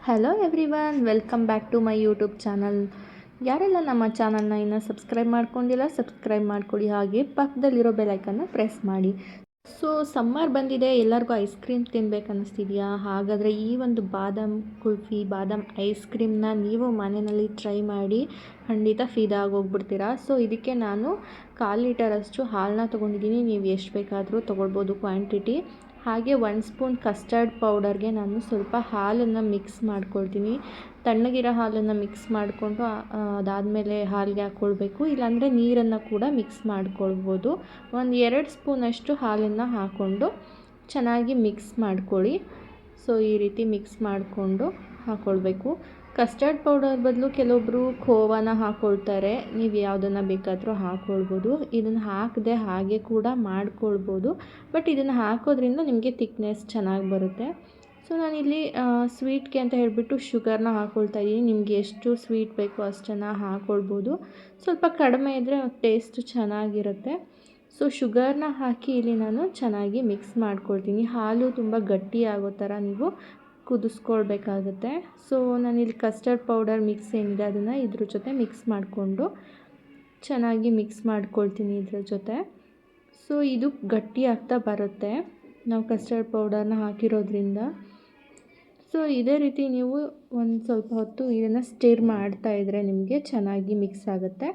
Hello everyone, welcome back to my YouTube channel. ಯಾರೆಲ್ಲ ನಮ್ಮ ಚಾನಲ್ನ ಇನ್ನೂ ಸಬ್ಸ್ಕ್ರೈಬ್ ಮಾಡ್ಕೊಂಡಿಲ್ಲ ಸಬ್ಸ್ಕ್ರೈಬ್ ಮಾಡ್ಕೊಳ್ಳಿ, ಹಾಗೆ ಪಕ್ಕದಲ್ಲಿರೋ ಬೆಲೈಕನ್ನು ಪ್ರೆಸ್ ಮಾಡಿ. ಸೊ ಸಮ್ಮರ್ ಬಂದಿದೆ, ಎಲ್ಲರಿಗೂ ಐಸ್ ಕ್ರೀಮ್ ತಿನ್ಬೇಕು ಅನ್ನಿಸ್ತಿದೆಯಾ? ಹಾಗಾದರೆ ಈ ಒಂದು ಬಾದಾಮ್ ಕುಲ್ಫಿ, ಬಾದಾಮ್ ಐಸ್ ಕ್ರೀಮ್ನ ನೀವು ಮನೆಯಲ್ಲಿ ಟ್ರೈ ಮಾಡಿ ಖಂಡಿತ ಫಿದಾ ಆಗೋಗ್ಬಿಡ್ತೀರಾ. ಸೊ ಇದಕ್ಕೆ ನಾನು 1/4 ಲೀಟರಷ್ಟು ಹಾಲನ್ನ ತೊಗೊಂಡಿದ್ದೀನಿ. ನೀವು ಎಷ್ಟು ಬೇಕಾದರೂ ತೊಗೊಳ್ಬೋದು ಕ್ವಾಂಟಿಟಿ. ಹಾಗೆ 1 ಸ್ಪೂನ್ ಕಸ್ಟರ್ಡ್ ಪೌಡರ್ಗೆ ನಾನು ಸ್ವಲ್ಪ ಹಾಲನ್ನು ಮಿಕ್ಸ್ ಮಾಡ್ಕೊಳ್ತೀನಿ. ತಣ್ಣಗಿರೋ ಹಾಲನ್ನು ಮಿಕ್ಸ್ ಮಾಡಿಕೊಂಡು ಅದಾದಮೇಲೆ ಹಾಲಿಗೆ ಹಾಕ್ಕೊಳ್ಬೇಕು, ಇಲ್ಲಾಂದರೆ ನೀರನ್ನು ಕೂಡ ಮಿಕ್ಸ್ ಮಾಡ್ಕೊಳ್ಬೋದು. 2 ಸ್ಪೂನಷ್ಟು ಹಾಲನ್ನು ಹಾಕ್ಕೊಂಡು ಚೆನ್ನಾಗಿ ಮಿಕ್ಸ್ ಮಾಡ್ಕೊಳ್ಳಿ. ಸೊ ಈ ರೀತಿ ಮಿಕ್ಸ್ ಮಾಡಿಕೊಂಡು ಹಾಕ್ಕೊಳ್ಬೇಕು. ಕಸ್ಟರ್ಡ್ ಪೌಡರ್ ಬದಲು ಕೆಲವೊಬ್ಬರು ಖೋವಾನ ಹಾಕ್ಕೊಳ್ತಾರೆ, ನೀವು ಯಾವುದನ್ನು ಬೇಕಾದರೂ ಹಾಕ್ಕೊಳ್ಬೋದು. ಇದನ್ನು ಹಾಕದೆ ಹಾಗೆ ಕೂಡ ಮಾಡ್ಕೊಳ್ಬೋದು, ಬಟ್ ಇದನ್ನು ಹಾಕೋದ್ರಿಂದ ನಿಮಗೆ ಥಿಕ್ನೆಸ್ ಚೆನ್ನಾಗಿ ಬರುತ್ತೆ. ಸೊ ನಾನಿಲ್ಲಿ ಸ್ವೀಟ್ಗೆ ಅಂತ ಹೇಳಿಬಿಟ್ಟು ಶುಗರ್ನ ಹಾಕ್ಕೊಳ್ತಾ ಇದ್ದೀನಿ. ನಿಮಗೆ ಎಷ್ಟು ಸ್ವೀಟ್ ಬೇಕೋ ಅಷ್ಟನ್ನು ಹಾಕ್ಕೊಳ್ಬೋದು. ಸ್ವಲ್ಪ ಕಡಿಮೆ ಇದ್ದರೆ ಟೇಸ್ಟ್ ಚೆನ್ನಾಗಿರುತ್ತೆ. ಸೊ ಶುಗರ್ನ ಹಾಕಿ ಇಲ್ಲಿ ನಾನು ಚೆನ್ನಾಗಿ ಮಿಕ್ಸ್ ಮಾಡ್ಕೊಳ್ತೀನಿ. ಹಾಲು ತುಂಬ ಗಟ್ಟಿ ಆಗೋ ಥರ ನೀವು ಕುದಿಸ್ಕೊಳ್ಬೇಕಾಗುತ್ತೆ. ಸೊ ನಾನಿಲ್ಲಿ ಕಸ್ಟರ್ಡ್ ಪೌಡರ್ ಮಿಕ್ಸ್ ಏನಿದೆ ಅದನ್ನು ಇದ್ರ ಜೊತೆ ಮಿಕ್ಸ್ ಮಾಡಿಕೊಂಡು ಚೆನ್ನಾಗಿ ಮಿಕ್ಸ್ ಮಾಡ್ಕೊಳ್ತೀನಿ ಇದ್ರ ಜೊತೆ. ಸೊ ಇದು ಗಟ್ಟಿ ಆಗ್ತಾ ಬರುತ್ತೆ ನಾವು ಕಸ್ಟರ್ಡ್ ಪೌಡರ್ನ ಹಾಕಿರೋದ್ರಿಂದ. ಸೊ ಇದೇ ರೀತಿ ನೀವು ಒಂದು ಸ್ವಲ್ಪ ಹೊತ್ತು ಇದನ್ನು ಸ್ಟಿರ್ ಮಾಡ್ತಾಯಿದ್ರೆ ನಿಮಗೆ ಚೆನ್ನಾಗಿ ಮಿಕ್ಸ್ ಆಗುತ್ತೆ.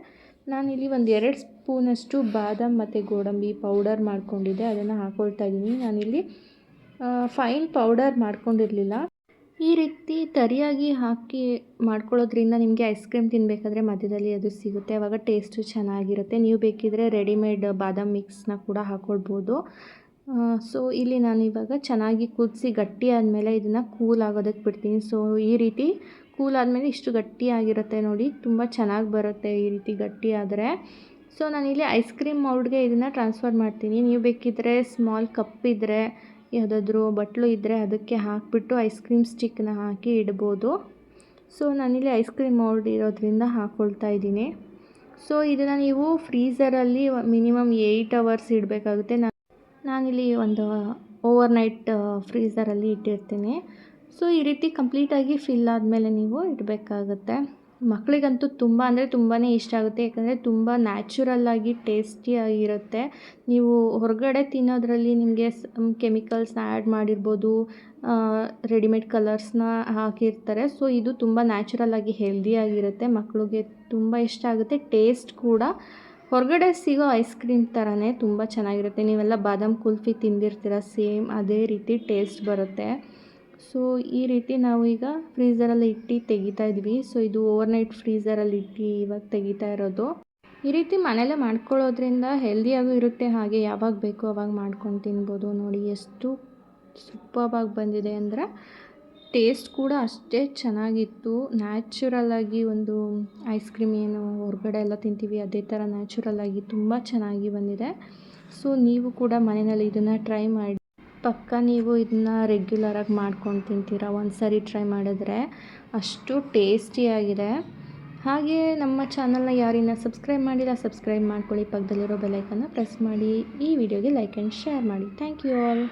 ನಾನಿಲ್ಲಿ 2 ಸ್ಪೂನಷ್ಟು ಬಾದಾಮ್ ಮತ್ತು ಗೋಡಂಬಿ ಪೌಡರ್ ಮಾಡ್ಕೊಂಡಿದ್ದೆ, ಅದನ್ನು ಹಾಕ್ಕೊಳ್ತಾ ಇದ್ದೀನಿ. ನಾನಿಲ್ಲಿ ಫೈನ್ ಪೌಡರ್ ಮಾಡ್ಕೊಂಡಿರಲಿಲ್ಲ. ಈ ರೀತಿ ತರಿಯಾಗಿ ಹಾಕಿ ಮಾಡ್ಕೊಳ್ಳೋದ್ರಿಂದ ನಿಮಗೆ ಐಸ್ ಕ್ರೀಮ್ ತಿನ್ನಬೇಕಾದ್ರೆ ಮಧ್ಯದಲ್ಲಿ ಅದು ಸಿಗುತ್ತೆ, ಆವಾಗ ಟೇಸ್ಟು ಚೆನ್ನಾಗಿರುತ್ತೆ. ನೀವು ಬೇಕಿದ್ದರೆ ರೆಡಿಮೇಡ್ ಬಾದಾಮ್ ಮಿಕ್ಸ್ನ ಕೂಡ ಹಾಕ್ಕೊಳ್ಬೋದು. ಸೊ ಇಲ್ಲಿ ನಾನು ಇವಾಗ ಚೆನ್ನಾಗಿ ಕುದಿಸಿ ಗಟ್ಟಿ ಆದಮೇಲೆ ಇದನ್ನು ಕೂಲ್ ಆಗೋದಕ್ಕೆ ಬಿಡ್ತೀನಿ. ಸೊ ಈ ರೀತಿ ಕೂಲ್ ಆದಮೇಲೆ ಇಷ್ಟು ಗಟ್ಟಿಯಾಗಿರುತ್ತೆ ನೋಡಿ, ತುಂಬ ಚೆನ್ನಾಗಿ ಬರುತ್ತೆ ಈ ರೀತಿ ಗಟ್ಟಿ ಆದರೆ. ಸೊ ನಾನಿಲ್ಲಿ ಐಸ್ ಕ್ರೀಮ್ ಮೌಲ್ಡ್ಗೆ ಇದನ್ನು ಟ್ರಾನ್ಸ್ಫರ್ ಮಾಡ್ತೀನಿ. ನೀವು ಬೇಕಿದ್ದರೆ ಸ್ಮಾಲ್ ಕಪ್ ಇದ್ದರೆ, ಯಾವುದಾದ್ರೂ ಬಟ್ಲು ಇದ್ದರೆ ಅದಕ್ಕೆ ಹಾಕಿಬಿಟ್ಟು ಐಸ್ ಕ್ರೀಮ್ ಸ್ಟಿಕ್ನ ಹಾಕಿ ಇಡ್ಬೋದು. ಸೊ ನಾನಿಲ್ಲಿ ಐಸ್ ಕ್ರೀಮ್ ಮೌಲ್ಡ್ ಇರೋದ್ರಿಂದ ಹಾಕ್ಕೊಳ್ತಾ ಇದ್ದೀನಿ. ಸೊ ಇದನ್ನು ನೀವು ಫ್ರೀಝರಲ್ಲಿ ಮಿನಿಮಮ್ 8 ಅವರ್ಸ್ ಇಡಬೇಕಾಗುತ್ತೆ. ನಾನಿಲ್ಲಿ ಒಂದು ಓವರ್ನೈಟ್ ಫ್ರೀಝರಲ್ಲಿ ಇಟ್ಟಿರ್ತೀನಿ. ಸೊ ಈ ರೀತಿ ಕಂಪ್ಲೀಟಾಗಿ ಫಿಲ್ ಆದಮೇಲೆ ನೀವು ಇಡಬೇಕಾಗತ್ತೆ. ಮಕ್ಕಳಿಗಂತೂ ತುಂಬ ಅಂದರೆ ತುಂಬಾ ಇಷ್ಟ ಆಗುತ್ತೆ, ಯಾಕಂದರೆ ತುಂಬ ನ್ಯಾಚುರಲ್ಲಾಗಿ ಟೇಸ್ಟಿಯಾಗಿರುತ್ತೆ. ನೀವು ಹೊರಗಡೆ ತಿನ್ನೋದ್ರಲ್ಲಿ ನಿಮಗೆ ಕೆಮಿಕಲ್ಸ್ನ ಆ್ಯಡ್ ಮಾಡಿರ್ಬೋದು, ರೆಡಿಮೇಡ್ ಕಲರ್ಸ್ನ ಹಾಕಿರ್ತಾರೆ. ಸೊ ಇದು ತುಂಬ ನ್ಯಾಚುರಲ್ಲಾಗಿ ಹೆಲ್ದಿಯಾಗಿರುತ್ತೆ, ಮಕ್ಕಳಿಗೆ ತುಂಬ ಇಷ್ಟ ಆಗುತ್ತೆ. ಟೇಸ್ಟ್ ಕೂಡ ಹೊರಗಡೆ ಸಿಗೋ ಐಸ್ ಕ್ರೀಮ್ ಥರನೇ ತುಂಬ ಚೆನ್ನಾಗಿರುತ್ತೆ. ನೀವೆಲ್ಲ ಬಾದಾಮ್ ಕುಲ್ಫಿ ತಿಂದಿರ್ತೀರ, ಸೇಮ್ ಅದೇ ರೀತಿ ಟೇಸ್ಟ್ ಬರುತ್ತೆ. ಸೊ ಈ ರೀತಿ ನಾವು ಈಗ ಫ್ರೀಝರಲ್ಲಿ ಇಟ್ಟು ತೆಗಿತಾ ಇದ್ವಿ. ಸೊ ಇದು ಓವರ್ನೈಟ್ ಫ್ರೀಝರಲ್ಲಿ ಇಟ್ಟು ಇವಾಗ ತೆಗಿತಾ ಇರೋದು. ಈ ರೀತಿ ಮನೇಲೇ ಮಾಡ್ಕೊಳ್ಳೋದ್ರಿಂದ ಹೆಲ್ದಿಯಾಗೂ ಇರುತ್ತೆ, ಹಾಗೆ ಯಾವಾಗ ಬೇಕೋ ಅವಾಗ ಮಾಡ್ಕೊಂಡು ತಿನ್ಬೋದು. ನೋಡಿ ಎಷ್ಟು ಸೂಪರ್ಬಾಗಿ ಬಂದಿದೆ ಅಂದರೆ ಟೇಸ್ಟ್ ಕೂಡ ಅಷ್ಟೇ ಚೆನ್ನಾಗಿತ್ತು. ನ್ಯಾಚುರಲ್ಲಾಗಿ ಒಂದು ಐಸ್ ಕ್ರೀಮ್ ಏನು ಹೊರಗಡೆ ಎಲ್ಲ ತಿಂತೀವಿ ಅದೇ ಥರ ನ್ಯಾಚುರಲ್ಲಾಗಿ ತುಂಬ ಚೆನ್ನಾಗಿ ಬಂದಿದೆ. ಸೊ ನೀವು ಕೂಡ ಮನೆಯಲ್ಲಿ ಇದನ್ನು ಟ್ರೈ ಮಾಡಿ. ಪಕ್ಕ ನೀವು ಇದನ್ನ ರೆಗ್ಯುಲರಾಗಿ ಮಾಡ್ಕೊಂಡು ತಿಂತೀರಾ, ಒಂದು ಸಾರಿ ಟ್ರೈ ಮಾಡಿದ್ರೆ ಅಷ್ಟು ಟೇಸ್ಟಿಯಾಗಿದೆ. ಹಾಗೆ ನಮ್ಮ ಚಾನಲ್ನ ಯಾರಿನ್ನ ಸಬ್ಸ್ಕ್ರೈಬ್ ಮಾಡಿಲ್ಲ ಸಬ್ಸ್ಕ್ರೈಬ್ ಮಾಡ್ಕೊಳ್ಳಿ, ಪಕ್ಕದಲ್ಲಿರೋ ಬೆಲೈಕನ್ನು ಪ್ರೆಸ್ ಮಾಡಿ, ಈ ವಿಡಿಯೋಗೆ ಲೈಕ್ ಆ್ಯಂಡ್ ಶೇರ್ ಮಾಡಿ. Thank you all.